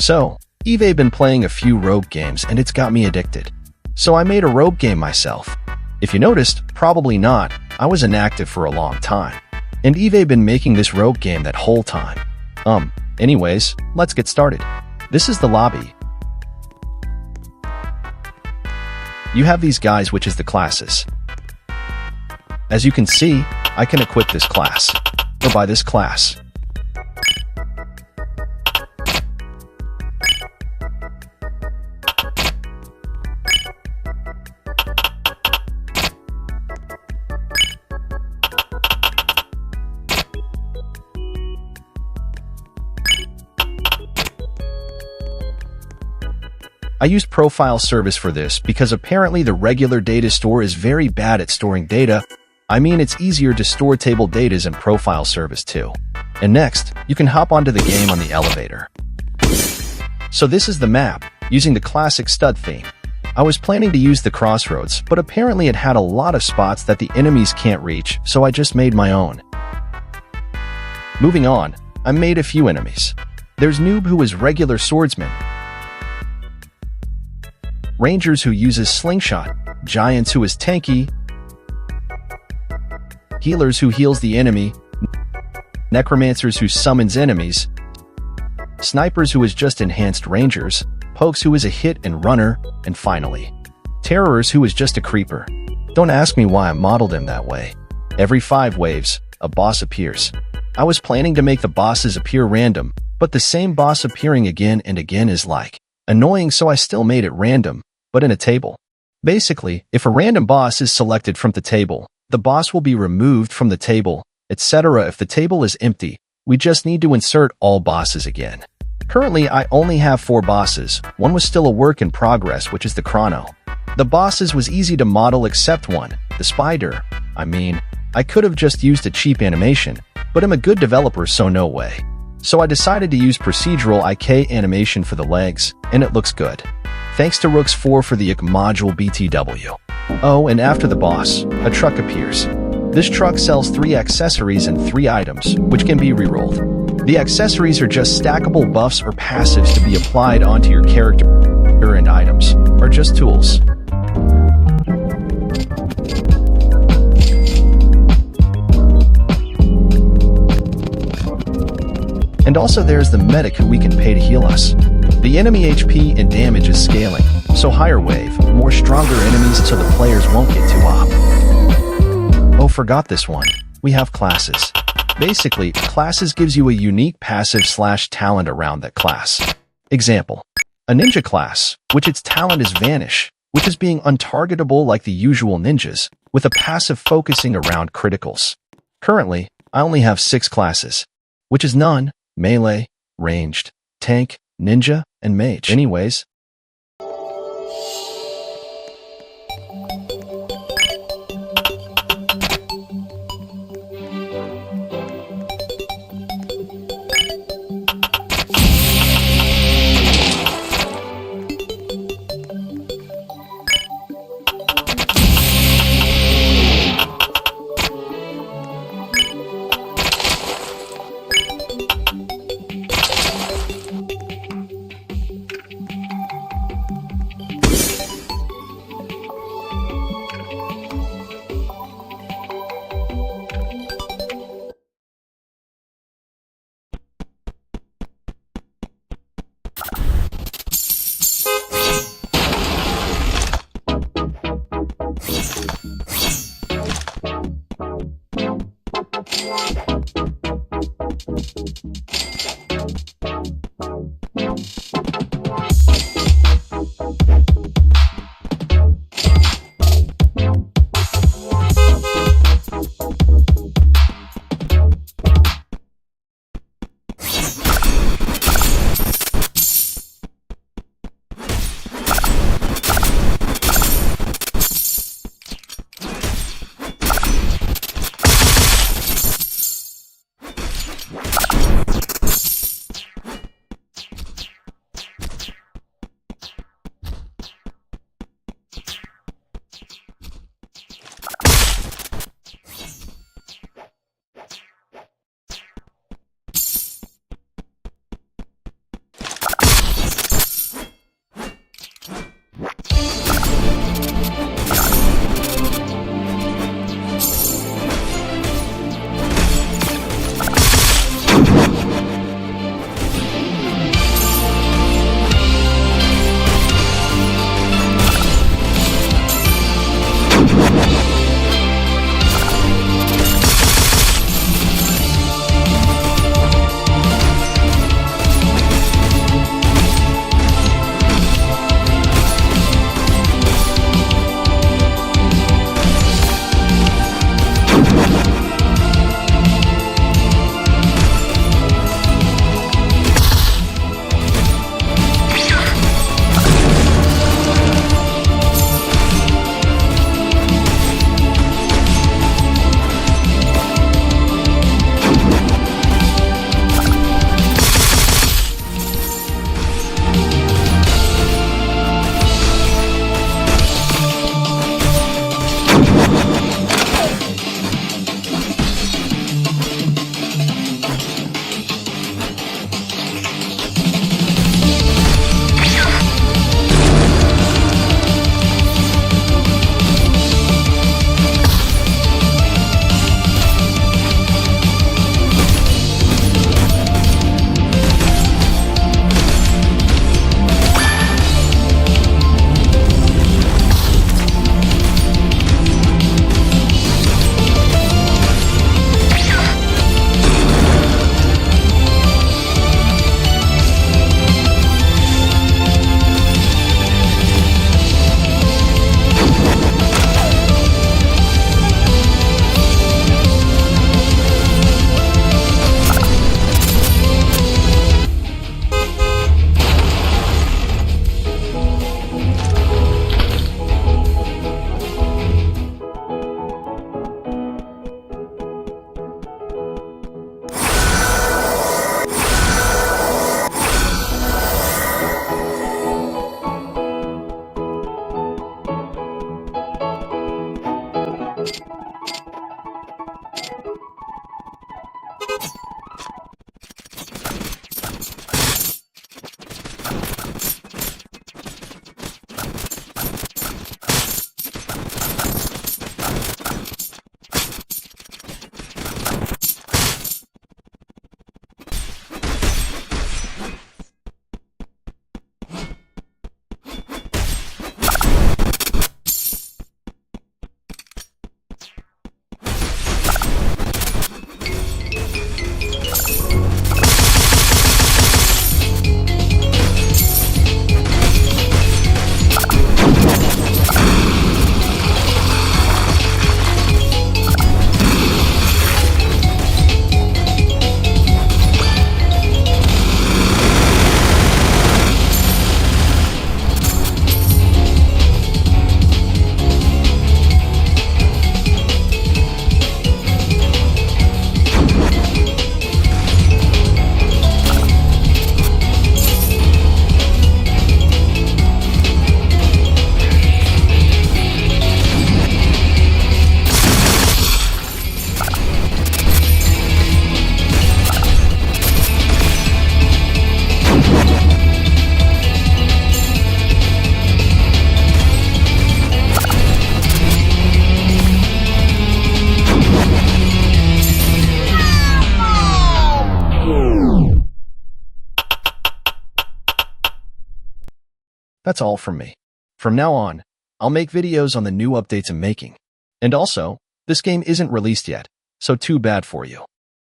So, Eve been playing a few rogue games and it's got me addicted. So I made a rogue game myself. If you noticed, probably not, I was inactive for a long time. And Eve been making this rogue game that whole time. Anyways, let's get started. This is the lobby. You have these guys, which is the classes. As you can see, I can equip this class, or buy this class. I used profile service for this because apparently the regular data store is very bad at storing data. I mean, it's easier to store table datas in profile service too. And next, you can hop onto the game on the elevator. So this is the map, using the classic stud theme. I was planning to use the crossroads, but apparently it had a lot of spots that the enemies can't reach, so I just made my own. Moving on, I made a few enemies. There's Noob, who is regular swordsman, Rangers, who uses slingshot, Giants, who is tanky, Healers, who heals the enemy, Necromancers, who summons enemies, Snipers, who is just enhanced Rangers, Pokes, who is a hit and runner, and finally, Terrorers, who is just a creeper. Don't ask me why I modeled him that way. Every 5 waves, a boss appears. I was planning to make the bosses appear random, but the same boss appearing again and again is like annoying, so I still made it random, but in a table. Basically, if a random boss is selected from the table, the boss will be removed from the table, etc. If the table is empty, we just need to insert all bosses again. Currently, I only have 4 bosses. One was still a work in progress, which is the Chrono. The bosses was easy to model except one, the spider. I mean, I could have just used a cheap animation, but I'm a good developer, so no way. So I decided to use procedural IK animation for the legs, and it looks good. Thanks to Rooks 4 for the IK module BTW. Oh, and after the boss, a truck appears. This truck sells 3 accessories and 3 items, which can be rerolled. The accessories are just stackable buffs or passives to be applied onto your character, and items are just tools. And also there's the medic, who we can pay to heal us. The enemy HP and damage is scaling, so higher wave, more stronger enemies so the players won't get too op. Oh, forgot this one. We have classes. Basically, classes gives you a unique passive/talent around that class. Example, a ninja class, which its talent is vanish, which is being untargetable like the usual ninjas, with a passive focusing around criticals. Currently, I only have 6 classes, which is none, melee, ranged, tank, ninja, and mage. Anyways, That's all from me. From now on, I'll make videos on the new updates I'm making. And also, this game isn't released yet, so too bad for you.